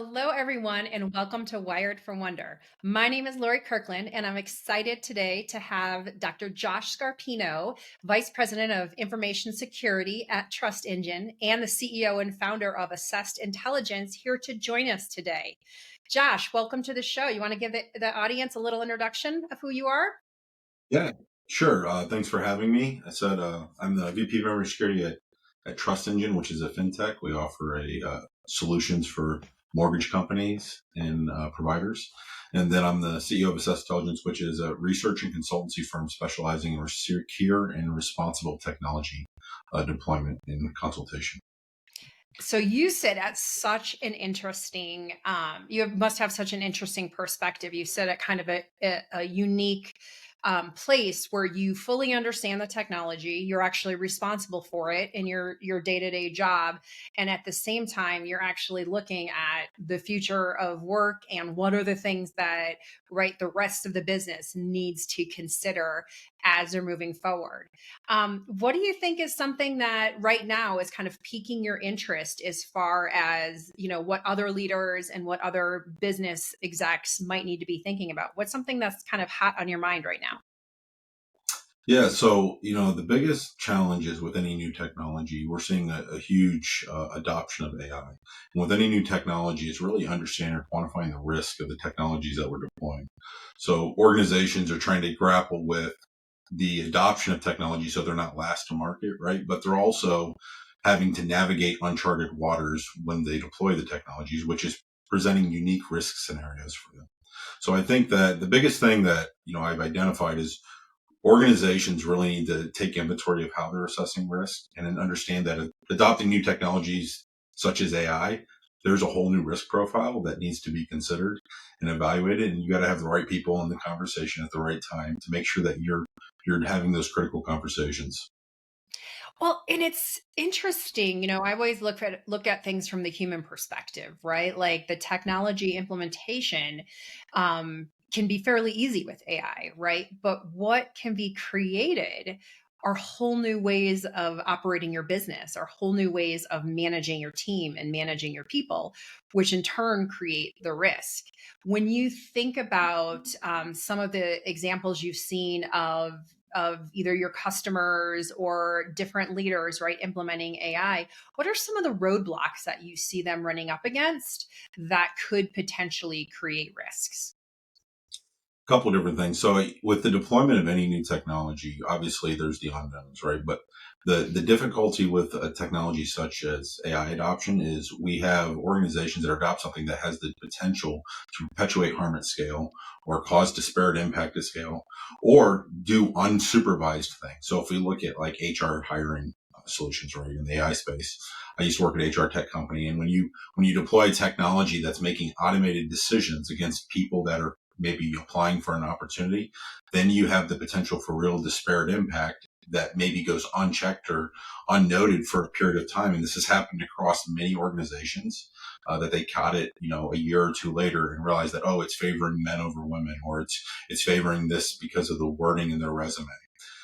Hello, everyone, and welcome to Wired for Wonder. My name is Lori Kirkland, and I'm excited today to have Dr. Josh Scarpino, Vice President of Information Security at TrustEngine and the CEO and founder of Assessed Intelligence, here to join us today. Josh, welcome to the show. You want to give the audience a little introduction of who you are? Yeah, sure. Thanks for having me. I'm the VP of Information Security at TrustEngine, which is a fintech. We offer solutions for mortgage companies and providers. And then I'm the CEO of Assessed Intelligence, which is a research and consultancy firm specializing in secure and responsible technology deployment and consultation. So you sit at such an interesting, must have such an interesting perspective. You sit at kind of a unique place where you fully understand the technology. You're actually responsible for it in your day-to-day job, and at the same time, you're actually looking at the future of work and what are the things that the rest of the business needs to consider as they're moving forward. What do you think is something that right now is kind of piquing your interest as far as, what other leaders and what other business execs might need to be thinking about? What's something that's kind of hot on your mind right now? Yeah, the biggest challenges with any new technology, we're seeing a huge adoption of AI. And with any new technology, it's really understanding or quantifying the risk of the technologies that we're deploying. So organizations are trying to grapple with the adoption of technology so they're not last to market, right? But they're also having to navigate uncharted waters when they deploy the technologies, which is presenting unique risk scenarios for them. So I think that the biggest thing that, I've identified is organizations really need to take inventory of how they're assessing risk and then understand that adopting new technologies such as AI, there's a whole new risk profile that needs to be considered and evaluated. And you got to have the right people in the conversation at the right time to make sure that you're having those critical conversations. Well, and it's interesting, I always look at things from the human perspective, right? Like the technology implementation can be fairly easy with AI, right? But what can be created are whole new ways of operating your business, are whole new ways of managing your team and managing your people, which in turn create the risk. When you think about some of the examples you've seen of either your customers or different leaders, right, implementing AI, what are some of the roadblocks that you see them running up against that could potentially create risks? Couple different things. So with the deployment of any new technology, obviously there's the unknowns, right? But the difficulty with a technology such as AI adoption is we have organizations that adopt something that has the potential to perpetuate harm at scale or cause disparate impact at scale or do unsupervised things. So if we look at like HR hiring solutions, right, in the AI space, I used to work at an HR tech company. And when you deploy technology that's making automated decisions against people that are maybe applying for an opportunity, then you have the potential for real disparate impact that maybe goes unchecked or unnoted for a period of time. And this has happened across many organizations that they caught it, a year or two later and realized that, oh, it's favoring men over women, or it's favoring this because of the wording in their resume.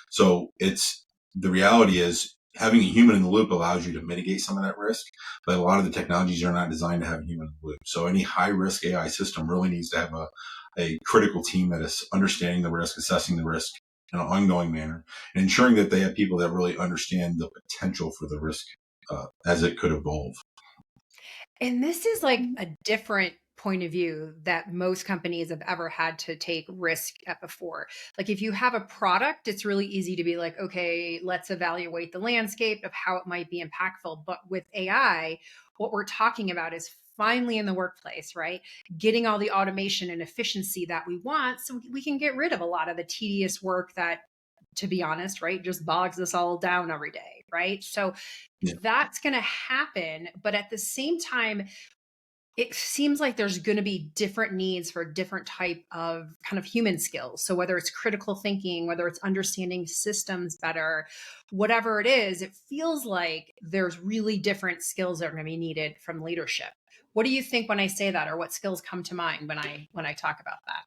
So the reality is having a human in the loop allows you to mitigate some of that risk, but a lot of the technologies are not designed to have a human in the loop. So any high risk AI system really needs to have a critical team that is understanding the risk, assessing the risk in an ongoing manner, and ensuring that they have people that really understand the potential for the risk as it could evolve. And this is like a different point of view that most companies have ever had to take risk at before. Like if you have a product, it's really easy to be like, okay, let's evaluate the landscape of how it might be impactful. But with AI, what we're talking about is finally in the workplace, right? Getting all the automation and efficiency that we want so we can get rid of a lot of the tedious work that, to be honest, right, just bogs us all down every day, right? So Yeah. that's going to happen. But at the same time, it seems like there's going to be different needs for different type of kind of human skills. So whether it's critical thinking, whether it's understanding systems better, whatever it is, it feels like there's really different skills that are going to be needed from leadership. What do you think when I say that, or what skills come to mind when I talk about that?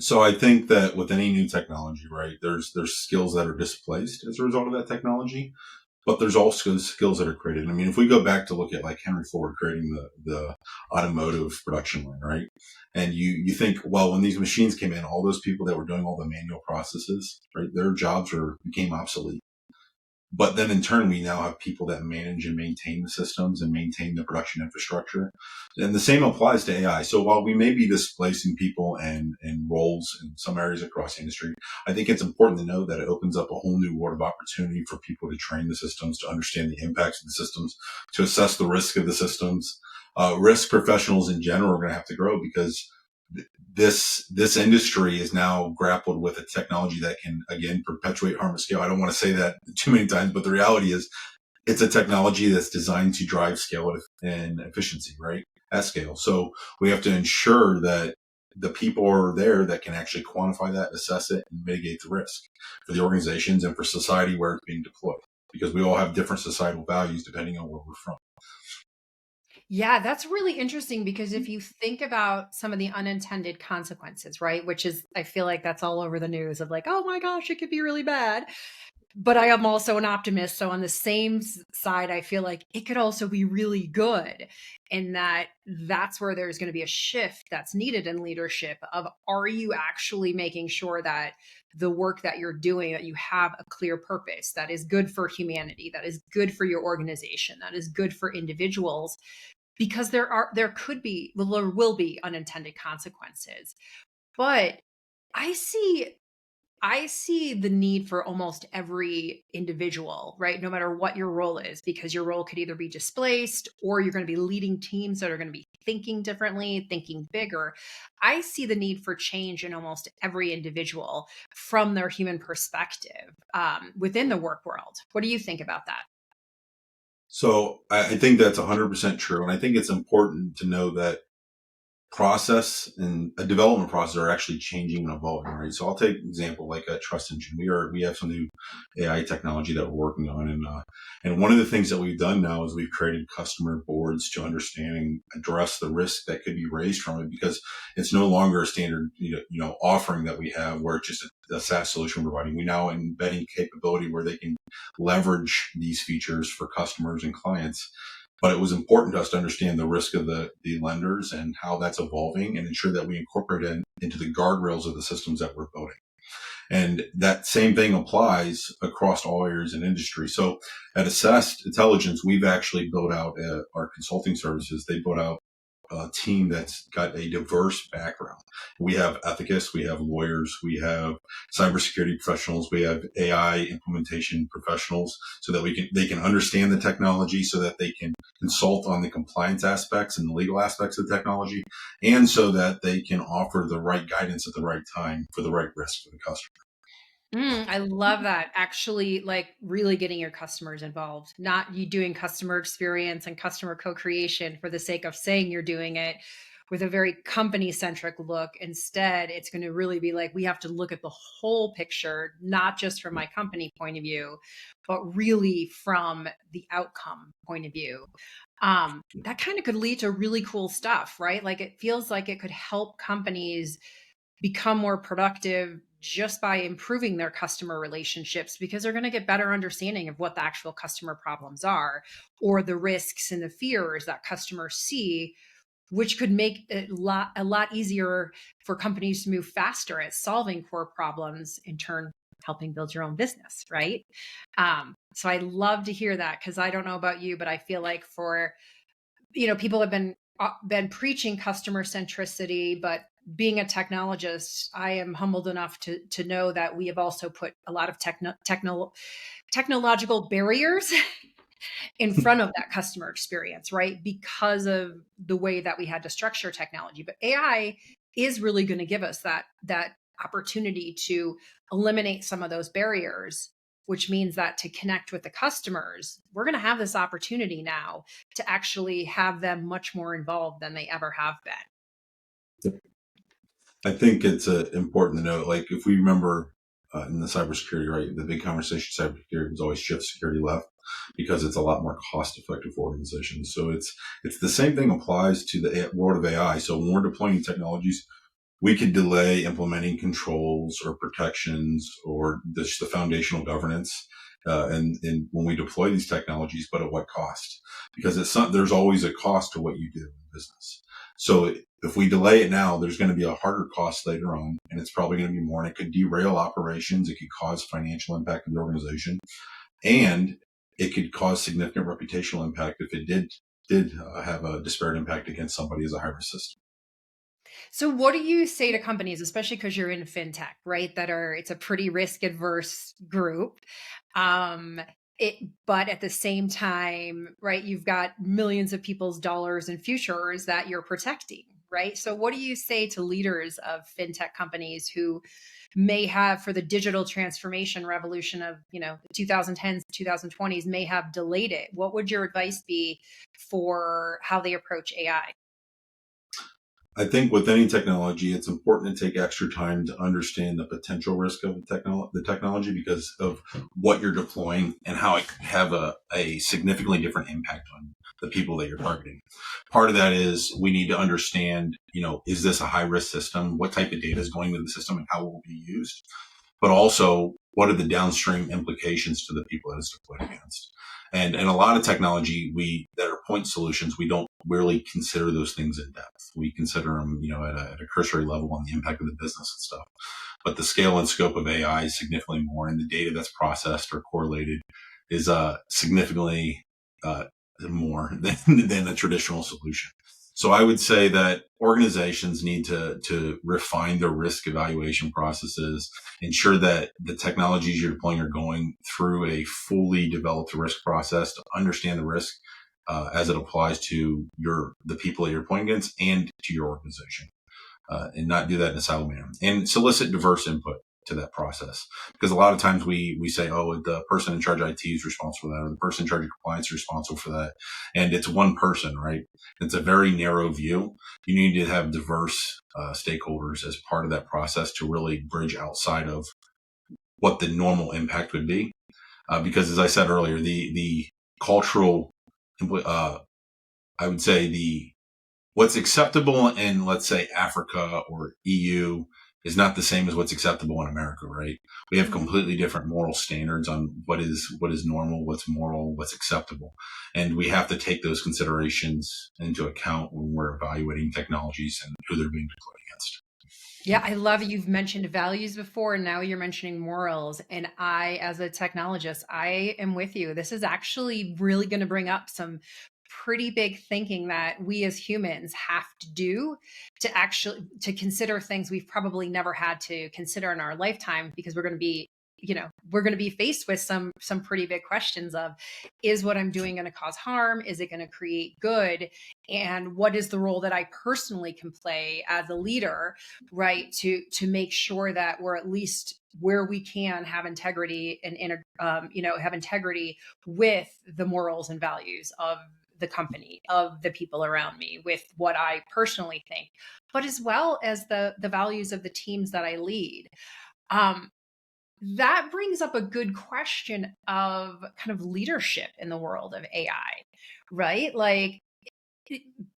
So I think that with any new technology, right, there's skills that are displaced as a result of that technology. but there's also skills that are created. I mean, if we go back to look at like Henry Ford creating the automotive production line, right? And you think, well, when these machines came in, all those people that were doing all the manual processes, right, their jobs became obsolete. But then in turn, we now have people that manage and maintain the systems and maintain the production infrastructure. And the same applies to AI. So while we may be displacing people and roles in some areas across the industry, I think it's important to know that it opens up a whole new world of opportunity for people to train the systems, to understand the impacts of the systems, to assess the risk of the systems. Risk professionals in general are going to have to grow because this industry is now grappled with a technology that can again perpetuate harm at scale. I don't want to say that too many times, but the reality is it's a technology that's designed to drive scale and efficiency, right? At scale. So we have to ensure that the people are there that can actually quantify that, assess it, and mitigate the risk for the organizations and for society where it's being deployed, because we all have different societal values depending on where we're from. Yeah, that's really interesting because if you think about some of the unintended consequences, right? Which is, I feel like that's all over the news of like, oh my gosh, it could be really bad. But I am also an optimist. So on the same side, I feel like it could also be really good. And that's where there's going to be a shift that's needed in leadership of, are you actually making sure that the work that you're doing, that you have a clear purpose that is good for humanity, that is good for your organization, that is good for individuals, because there will be unintended consequences. But I see I see the need for almost every individual, right? No matter what your role is, because your role could either be displaced or you're going to be leading teams that are going to be thinking differently, thinking bigger. I see the need for change in almost every individual from their human perspective within the work world. What do you think about that? So I think that's 100% true. And I think it's important to know that process and a development process are actually changing and evolving, right? So I'll take an example like a TrustEngine. We have some new AI technology that we're working on, and one of the things that we've done now is we've created customer boards to understand and address the risk that could be raised from it, because it's no longer a standard offering that we have where it's just a SaaS solution providing. We now embedding capability where they can leverage these features for customers and clients. But it was important to us to understand the risk of the lenders and how that's evolving and ensure that we incorporate it into the guardrails of the systems that we're building. And that same thing applies across all areas in industry. So at Assessed Intelligence, we've actually built out our consulting services. They built out a team that's got a diverse background. We have ethicists, we have lawyers, we have cybersecurity professionals, we have AI implementation professionals, so that they can understand the technology, so that they can consult on the compliance aspects and the legal aspects of the technology, and so that they can offer the right guidance at the right time for the right risk for the customer. I love that. Actually, like really getting your customers involved, not you doing customer experience and customer co-creation for the sake of saying you're doing it with a very company centric look. Instead, it's going to really be like, we have to look at the whole picture, not just from my company point of view, but really from the outcome point of view. That kind of could lead to really cool stuff, right? Like it feels like it could help companies become more productive just by improving their customer relationships, because they're going to get better understanding of what the actual customer problems are or the risks and the fears that customers see, which could make it a lot easier for companies to move faster at solving core problems, in turn helping build your own business, right? So I love to hear that, because I don't know about you, but I feel like for people have been preaching customer centricity, but being a technologist, I am humbled enough to know that we have also put a lot of technological barriers in front of that customer experience, right? Because of the way that we had to structure technology. But AI is really going to give us that opportunity to eliminate some of those barriers, which means that to connect with the customers, we're going to have this opportunity now to actually have them much more involved than they ever have been. I think it's important to note, like if we remember in the cybersecurity, right, the big conversation cybersecurity was always shift security left, because it's a lot more cost effective for organizations. So it's the same thing applies to the world of AI. So when we're deploying technologies, we could delay implementing controls or protections or the foundational governance. and when we deploy these technologies, but at what cost? Because there's always a cost to what you do in business. So if we delay it now, there's going to be a harder cost later on, and it's probably going to be more, and it could derail operations. It could cause financial impact in the organization, and it could cause significant reputational impact if it did have a disparate impact against somebody as a high-risk system. So what do you say to companies, especially because you're in fintech, right? It's a pretty risk adverse group. Um, but at the same time, right, you've got millions of people's dollars and futures that you're protecting, right? So what do you say to leaders of fintech companies who may have, for the digital transformation revolution of, the 2010s, 2020s, may have delayed it? What would your advice be for how they approach AI? I think with any technology, it's important to take extra time to understand the potential risk of the technology because of what you're deploying and how it can have a significantly different impact on the people that you're targeting. Part of that is we need to understand, is this a high risk system? What type of data is going into the system and how it will be used? But also, what are the downstream implications to the people that it's deployed against? And a lot of technology that are point solutions, we don't really consider those things in depth. We consider them, at a cursory level on the impact of the business and stuff. But the scale and scope of AI is significantly more, and the data that's processed or correlated is significantly more than a traditional solution. So I would say that organizations need to refine their risk evaluation processes, ensure that the technologies you're deploying are going through a fully developed risk process to understand the risk as it applies to the people that you're deploying against and to your organization, and not do that in a silo manner, and solicit diverse input to that process. Because a lot of times we say, oh, the person in charge of IT is responsible for that, or the person in charge of compliance is responsible for that. And it's one person, right? It's a very narrow view. You need to have diverse stakeholders as part of that process to really bridge outside of what the normal impact would be. Because as I said earlier, the cultural, I would say what's acceptable in, let's say, Africa or EU is not the same as what's acceptable in America, right? We have completely different moral standards on what is normal, what's moral, what's acceptable. And we have to take those considerations into account when we're evaluating technologies and who they're being deployed against. Yeah, I love you've mentioned values before, and now you're mentioning morals. And I, as a technologist, I am with you. This is actually really going to bring up some pretty big thinking that we as humans have to do to consider things we've probably never had to consider in our lifetime, because we're going to be faced with some pretty big questions of, is what I'm doing going to cause harm? Is it going to create good? And what is the role that I personally can play as a leader, right? To make sure that we're at least where we can have integrity and have integrity with the morals and values of the company, of the people around me, with what I personally think, but as well as the values of the teams that I lead. That brings up a good question of kind of leadership in the world of AI, right? Like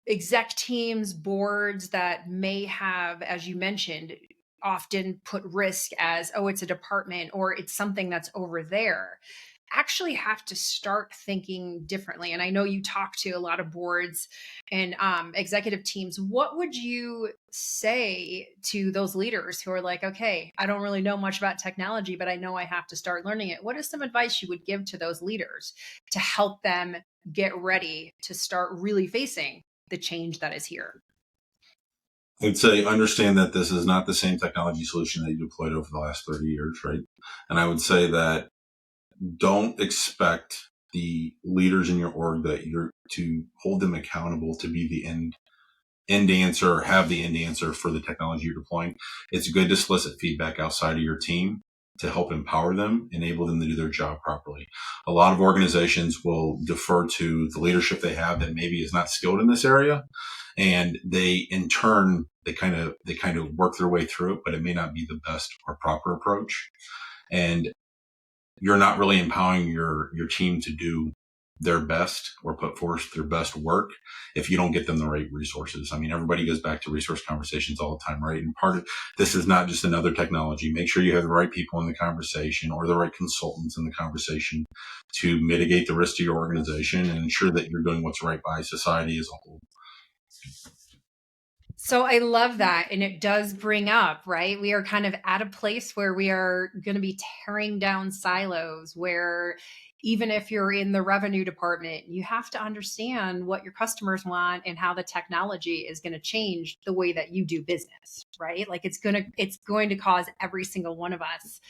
exec teams, boards that may have, as you mentioned, often put risk as, oh, it's a department or it's something that's over there, actually have to start thinking differently. And I know you talk to a lot of boards and executive teams. What would you say to those leaders who are like, okay, I don't really know much about technology, but I know I have to start learning it? What is some advice you would give to those leaders to help them get ready to start really facing the change that is here? I'd say understand that this is not the same technology solution that you deployed over the last 30 years, right? And I would say that don't expect the leaders in your org to hold them accountable to be the end answer or have the end answer for the technology you're deploying. It's good to solicit feedback outside of your team to help empower them, enable them to do their job properly. A lot of organizations will defer to the leadership they have that maybe is not skilled in this area, and they in turn they kind of work their way through it, but it may not be the best or proper approach. And you're not really empowering your team to do their best or put forth their best work if you don't get them the right resources. I mean, everybody goes back to resource conversations all the time, right? And part of this is not just another technology. Make sure you have the right people in the conversation or the right consultants in the conversation to mitigate the risk to your organization and ensure that you're doing what's right by society as a whole. So I love that. And it does bring up, right? We are kind of at a place where we are going to be tearing down silos, where even if you're in the revenue department, you have to understand what your customers want and how the technology is going to change the way that you do business, right? Like it's going to cause every single one of us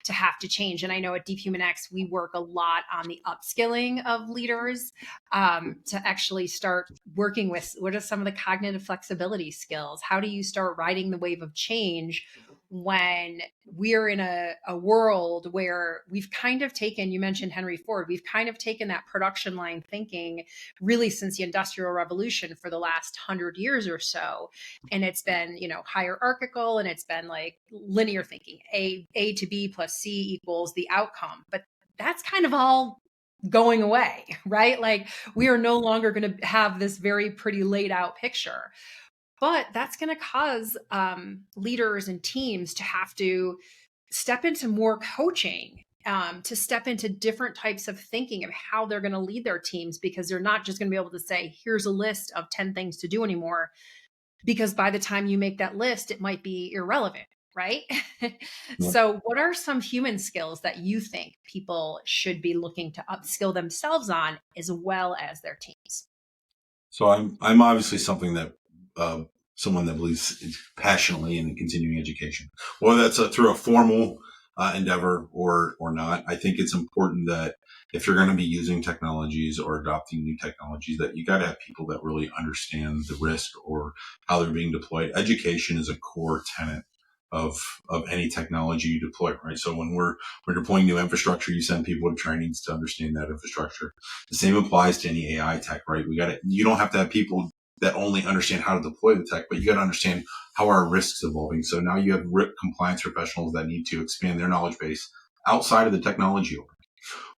to have to change. And I know at deephumanx, we work a lot on the upskilling of leaders, to actually start working with what are some of the cognitive flexibility skills? How do you start riding the wave of change when we're in a world where we've kind of taken, you mentioned Henry Ford, we've kind of taken that production line thinking really since the Industrial Revolution for the last 100 years or so. And it's been, hierarchical, and it's been like linear thinking, A to B plus C equals the outcome. But that's kind of all going away, right? Like we are no longer going to have this very pretty laid out picture. But that's going to cause leaders and teams to have to step into more coaching, to step into different types of thinking of how they're going to lead their teams, because they're not just going to be able to say, here's a list of 10 things to do anymore. Because by the time you make that list, it might be irrelevant, right? Yeah. So, what are some human skills that you think people should be looking to upskill themselves on as well as their teams? So I'm obviously someone that believes passionately in continuing education, whether that's through a formal endeavor or not. I think it's important that if you're going to be using technologies or adopting new technologies, that you got to have people that really understand the risk or how they're being deployed. Education is a core tenet of any technology you deploy, right? So when we're deploying new infrastructure, you send people to trainings to understand that infrastructure. The same applies to any AI tech, right? You don't have to have people that only understand how to deploy the tech, but you got to understand how are risks evolving. So now you have compliance professionals that need to expand their knowledge base outside of the technology,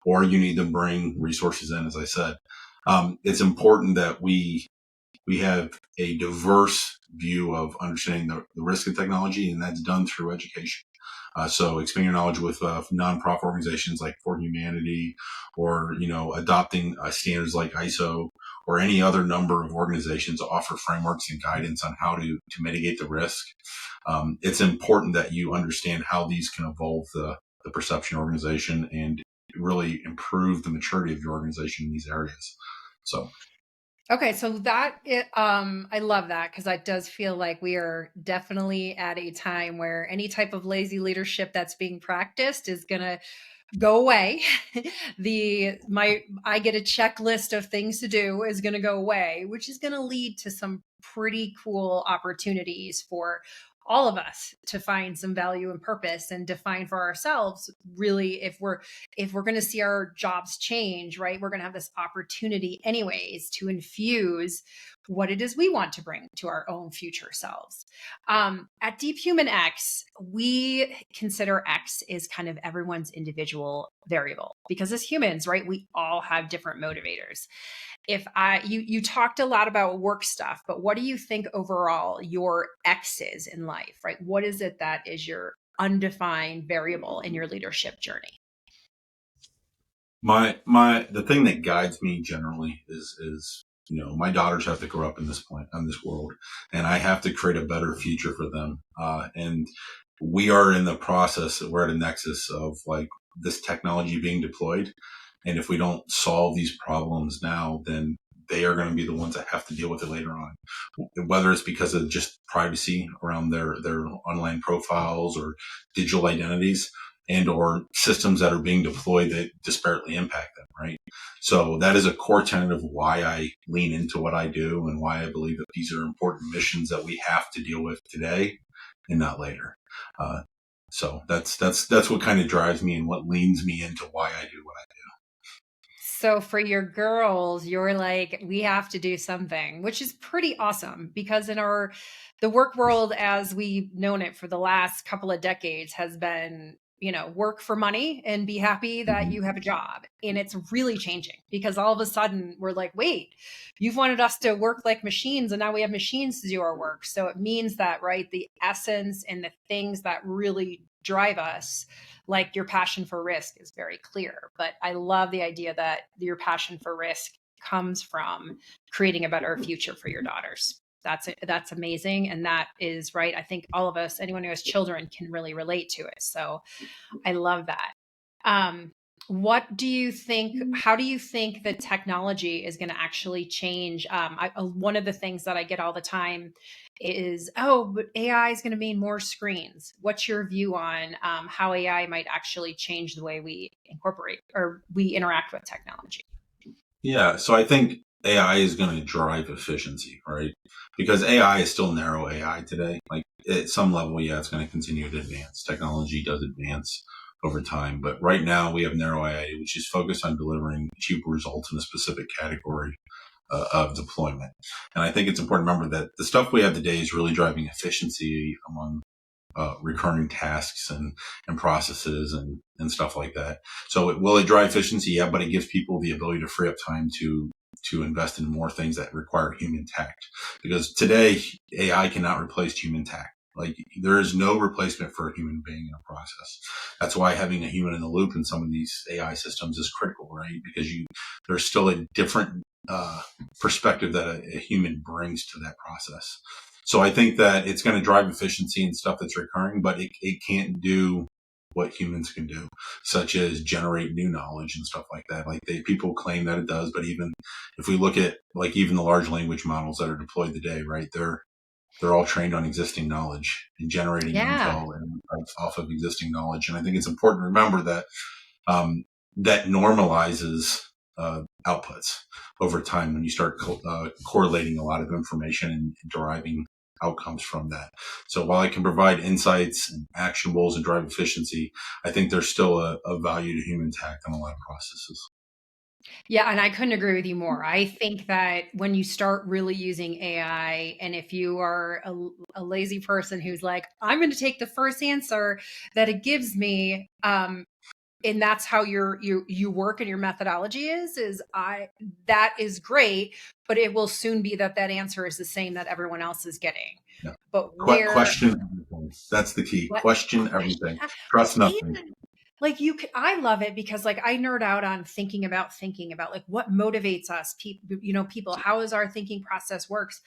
or you need to bring resources in, as I said. It's important that we have a diverse view of understanding the risk of technology, and that's done through education. So expand your knowledge with nonprofit organizations like ForHumanity, or adopting standards like ISO, or any other number of organizations offer frameworks and guidance on how to mitigate the risk. It's important that you understand how these can evolve the perception organization and really improve the maturity of your organization in these areas. So. Okay, so I love that, because that does feel like we are definitely at a time where any type of lazy leadership that's being practiced is going to go away. I get a checklist of things to do is going to go away, which is going to lead to some pretty cool opportunities for all of us to find some value and purpose and define for ourselves, really, if we're going to see our jobs change, right? We're going to have this opportunity anyways to infuse what it is we want to bring to our own future selves. At deephumanx, we consider X is kind of everyone's individual variable, because as humans, right, we all have different motivators. You talked a lot about work stuff, but what do you think overall your X is in life, right? What is it that is your undefined variable in your leadership journey? The thing that guides me generally is my daughters have to grow up in this world, and I have to create a better future for them. And we are in the process. We're at a nexus of like this technology being deployed, and if we don't solve these problems now, then they are going to be the ones that have to deal with it later on. Whether it's because of just privacy around their online profiles or digital identities, and or systems that are being deployed that disparately impact them, right? So that is a core tenet of why I lean into what I do and why I believe that these are important missions that we have to deal with today and not later. So that's what kind of drives me and what leans me into why I do what I do. So for your girls, you're like, we have to do something, which is pretty awesome, because the work world as we've known it for the last couple of decades has been, work for money and be happy that Mhm. you have a job. And it's really changing because all of a sudden we're like, wait, you've wanted us to work like machines and now we have machines to do our work. So it means that, right, the essence and the things that really drive us, like your passion for risk, is very clear. But I love the idea that your passion for risk comes from creating a better future for your daughters. That's amazing. And that is right. I think all of us, anyone who has children, can really relate to it. So I love that. Um, what do you think? How do you think that technology is going to actually change? One of the things that I get all the time is, oh, but AI is going to mean more screens. What's your view on how AI might actually change the way we incorporate or we interact with technology? Yeah, so I think AI is going to drive efficiency, right? Because AI is still narrow AI today. Like at some level, yeah, it's going to continue to advance. Technology does advance over time, but right now we have narrow AI, which is focused on delivering cheap results in a specific category of deployment. And I think it's important to remember that the stuff we have today is really driving efficiency among recurring tasks and processes and stuff like that. So will it drive efficiency? Yeah, but it gives people the ability to free up time to invest in more things that require human tact. Because today, AI cannot replace human tact. Like there is no replacement for a human being in a process. That's why having a human in the loop in some of these AI systems is critical, right? Because there's still a different perspective that a human brings to that process. So I think that it's going to drive efficiency and stuff that's recurring, but it can't do what humans can do, such as generate new knowledge and stuff like that. Like people claim that it does, but even if we look at like even the large language models that are deployed today, right? They're all trained on existing knowledge and generating Yeah. intel and off of existing knowledge. And I think it's important to remember that that normalizes outputs over time when you start correlating a lot of information and deriving outcomes from that. So while I can provide insights and actionables and drive efficiency, I think there's still a value to human tact in a lot of processes. Yeah, and I couldn't agree with you more. I think that when you start really using AI, and if you are a lazy person who's like, I'm going to take the first answer that it gives me, and that's how you work and your methodology is I that is great, but it will soon be that that answer is the same that everyone else is getting. Yeah. But where Question everything. That's the key. what Question everything. question? Trust nothing. Amen. Like you can, I love it because like I nerd out on thinking about like what motivates us people, people, how is our thinking process works.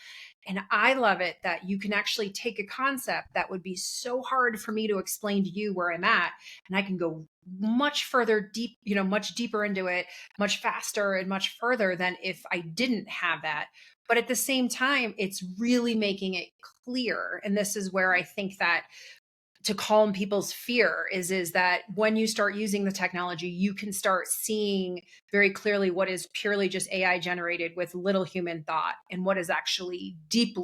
And I love it that you can actually take a concept that would be so hard for me to explain to you where I'm at, and I can go much further deep, much deeper into it, much faster and much further than if I didn't have that. But at the same time, it's really making it clear. And this is where I think that to calm people's fear is that when you start using the technology, you can start seeing very clearly what is purely just AI generated with little human thought and what is actually deep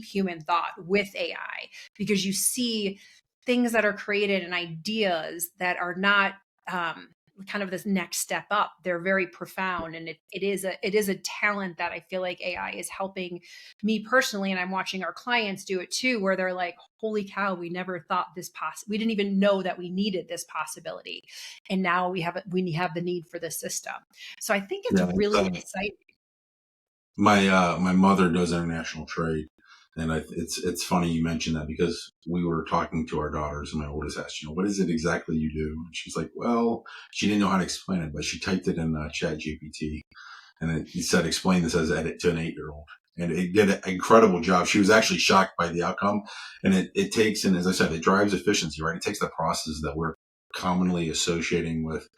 human thought with AI, because you see things that are created and ideas that are not kind of this next step up. They're very profound, and it is a talent that I feel like AI is helping me personally, and I'm watching our clients do it too, where they're like, holy cow, we never thought we didn't even know that we needed this possibility, and now we have the need for this system. So I think it's Yeah. really exciting. My mother does international trade, and it's funny you mentioned that because we were talking to our daughters, and my oldest asked, what is it exactly you do? And she's like, well, she didn't know how to explain it, but she typed it in Chat GPT, and it said, explain this as edit to an 8-year-old. And it did an incredible job. She was actually shocked by the outcome. And it takes, and as I said, it drives efficiency, right? It takes the process that we're commonly associating with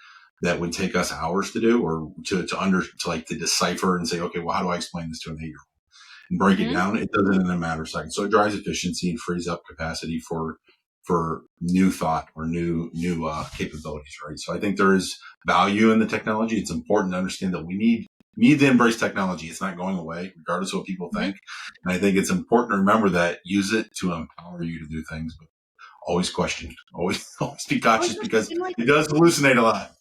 that would take us hours to do or to decipher and say, okay, well, how do I explain this to an 8-year-old and break it Hmm. down? It does it in a matter of seconds. So it drives efficiency and frees up capacity for new thought or new capabilities, right? So I think there is value in the technology. It's important to understand that we need to embrace technology. It's not going away, regardless of what people Hmm. think. And I think it's important to remember that use it to empower you to do things, but always question, always be Always cautious wish because it like it does hallucinate a lot.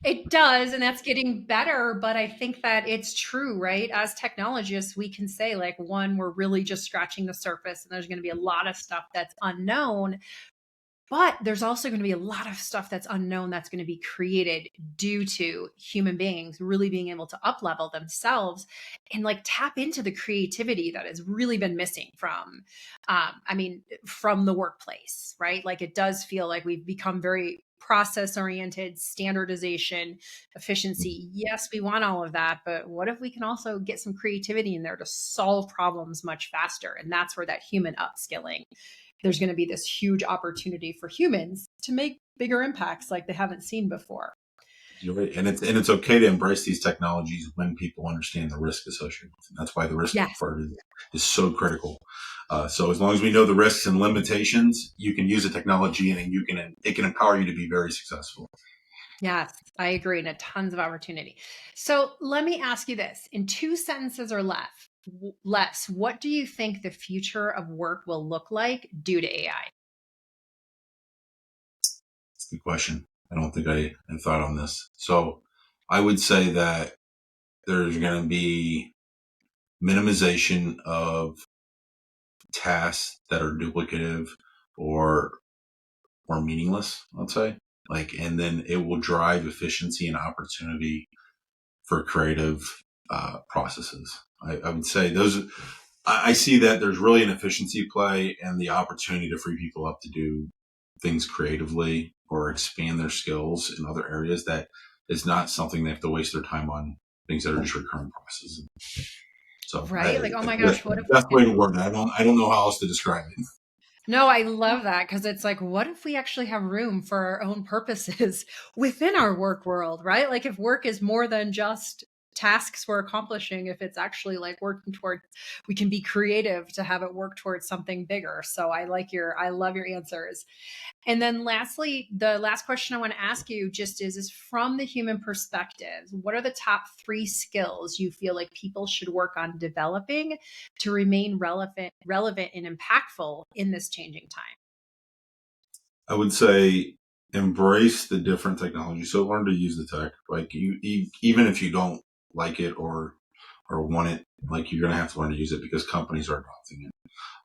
it does, and that's getting better. But I think that it's true, right? As technologists, we can say, like, one, we're really just scratching the surface, and there's going to be a lot of stuff that's unknown. But there's also going to be a lot of stuff that's unknown that's going to be created due to human beings really being able to up level themselves and like tap into the creativity that has really been missing from, from the workplace, right? Like it does feel like we've become very process oriented, standardization, efficiency. Yes, we want all of that, but what if we can also get some creativity in there to solve problems much faster? And that's where that human upskilling, there's going to be this huge opportunity for humans to make bigger impacts like they haven't seen before. You're right. And it's okay to embrace these technologies when people understand the risk associated with them. That's why the risk Yes. part is so critical. So as long as we know the risks and limitations, you can use a technology and it can empower you to be very successful. Yes, I agree. And a tons of opportunity. So let me ask you this in 2 sentences or less, what do you think the future of work will look like due to AI? That's a good question. I don't think I thought on this. So I would say that there's going to be minimization of tasks that are duplicative or meaningless, let's say. And then it will drive efficiency and opportunity for creative processes. I would say I see that there's really an efficiency play and the opportunity to free people up to do things creatively or expand their skills in other areas that is not something they have to waste their time on things that are just recurring processes. So Right? Like, oh my that's gosh, what the if we best way to can? word it. I don't know how else to describe it. No, I love that because it's like, what if we actually have room for our own purposes within our work world, right? Like, if work is more than just tasks we're accomplishing, if it's actually like working toward, we can be creative to have it work towards something bigger. So I love your answers. And then lastly, the last question I want to ask you just is from the human perspective, what are the top 3 skills you feel like people should work on developing to remain relevant and impactful in this changing time? I would say embrace the different technology. So learn to use the tech. Even if you don't like it or want it, like you're going to have to learn to use it because companies are adopting it.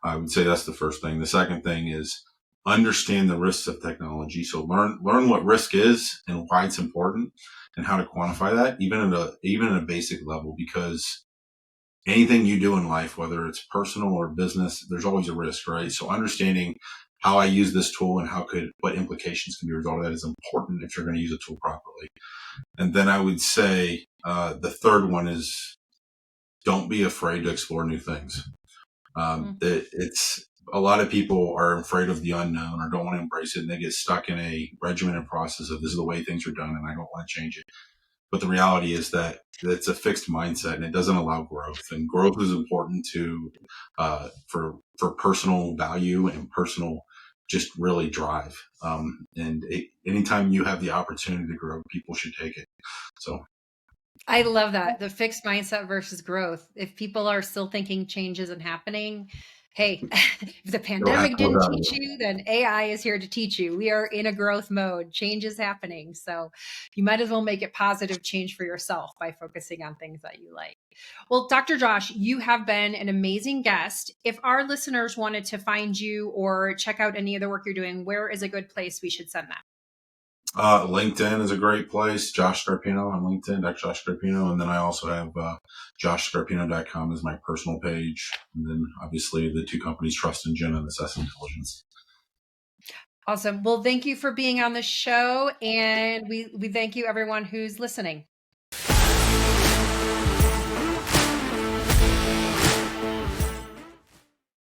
I would say that's the first thing. The second thing is understand the risks of technology. So learn what risk is and why it's important and how to quantify that, even at a basic level, because anything you do in life, whether it's personal or business, there's always a risk, right? So understanding how I use this tool and what implications can be a result of that is important if you're going to use a tool properly. And then I would say the third one is don't be afraid to explore new things. It's a lot of people are afraid of the unknown or don't want to embrace it, and they get stuck in a regimented process of this is the way things are done, and I don't want to change it. But the reality is that it's a fixed mindset and it doesn't allow growth. And growth is important for personal value and personal just really drive. Anytime you have the opportunity to grow, people should take it. So I love that. The fixed mindset versus growth. If people are still thinking change isn't happening, hey, if the it'll pandemic happen didn't without teach you. you, then AI is here to teach you. We are in a growth mode. Change is happening. So you might as well make it positive change for yourself by focusing on things that you like. Well, Dr. Josh, you have been an amazing guest. If our listeners wanted to find you or check out any of the work you're doing, where is a good place we should send them? LinkedIn is a great place. Josh Scarpino on LinkedIn, Dr. Josh Scarpino. And then I also have joshscarpino.com as my personal page. And then obviously the two companies, TrustEngine and Assess Intelligence. Awesome. Well, thank you for being on the show. And we thank you, everyone who's listening.